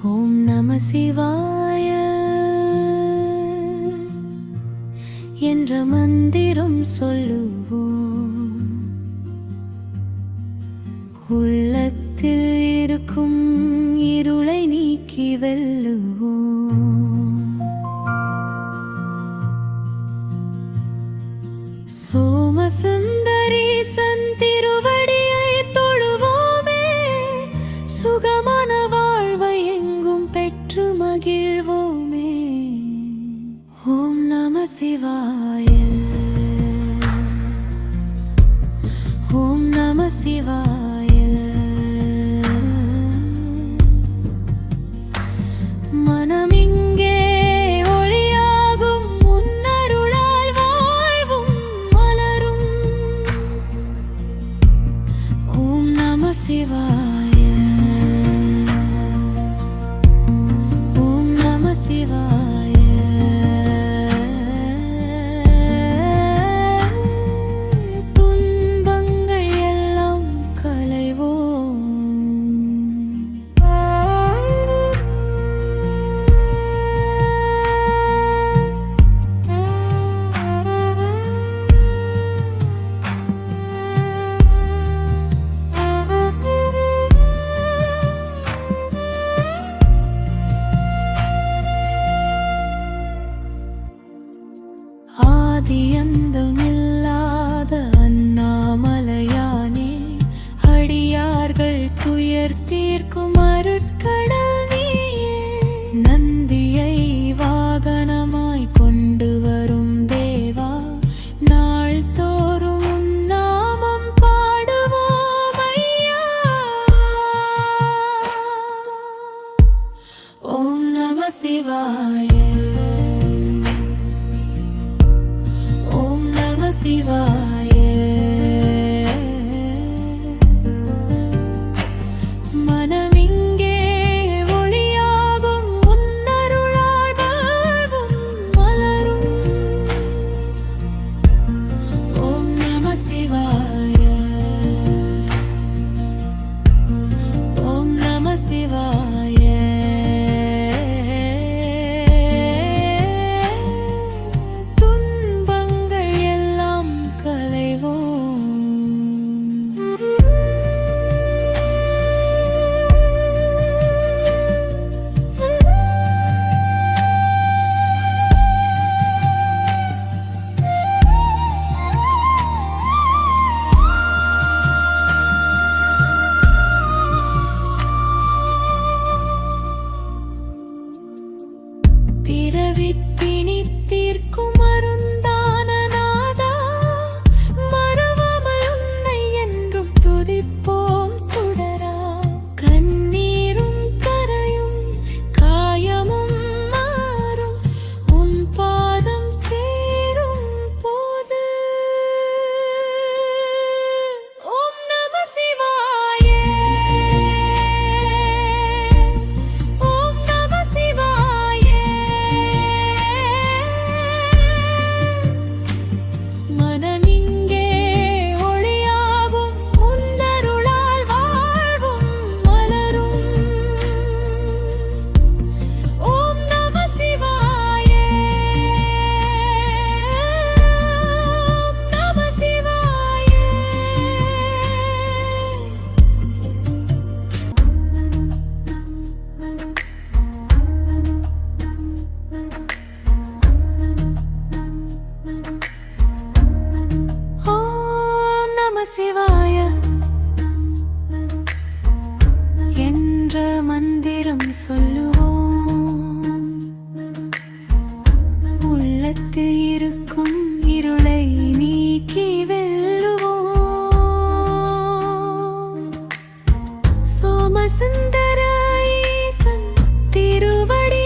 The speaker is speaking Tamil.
ஓம் நம சிவாய என்ற மந்திரம் சொல்லுவோம். உள்ளத்தில் இருக்கும் இருளை நீக்கி வெல்லுவோம். சோமசுந்தரீசன் திருவடியை தொழுவோமே, சுகமான வாழ்வை எங்கும் பெற்று மகிழ்வோமே. ஓம் நம சிவாய, ஓம் நம சிவாய. மனமிங்கே ஒளியாகும், முன்னருளால் வாழ்வும் மலரும். ஓம் நம சிவாய, ஓம் நம சிவாய. துன்பங்கள் எல்லாம் களைவோம். ஆதியந்தம் இல்லாத அண்ணாமலையானே, அடியார்கள் துயர் தீர்க்கும் அருட்கடல் நீயே. நந்தியை வாகனமாய் கொண்டு வரும் தேவா, நாள்தோறும் உன் நாமம் பாடுவோம் ஐயா. ஓம் நம சிவாய, சிவாய. மனமிங்கே ஒளியாகும், முன்னருளால் வாழ்வும் மலரும். ஓம் நம சிவாய, ஓம் நம சிவாய. பிறவிப்பிணி தீர்க்கும் மருந்தான நாதா, மறவாமல் உன்னை என்றும் துதிப்போம் சுடரா. கண்ணீரும் கரையும், காயமும் மாறும், உன் பாதம் சேரும் போது. ஓம் நம சிவாய, ஓம் நம சிவாய. மனமிங்கே ஒளியாகும், முன்னருளால் வாழ்வும் மலரும். ஓம் நம சிவாய, ஓம் நம சிவாய. ஓம் நம சிவாய என்ற மந்திரம் சொல்லுவோம். உள்ளத்தில் இருக்கும் இருளை நீக்கி வெல்லுவோம். சோமசுந்தர ஈசன் திருவடி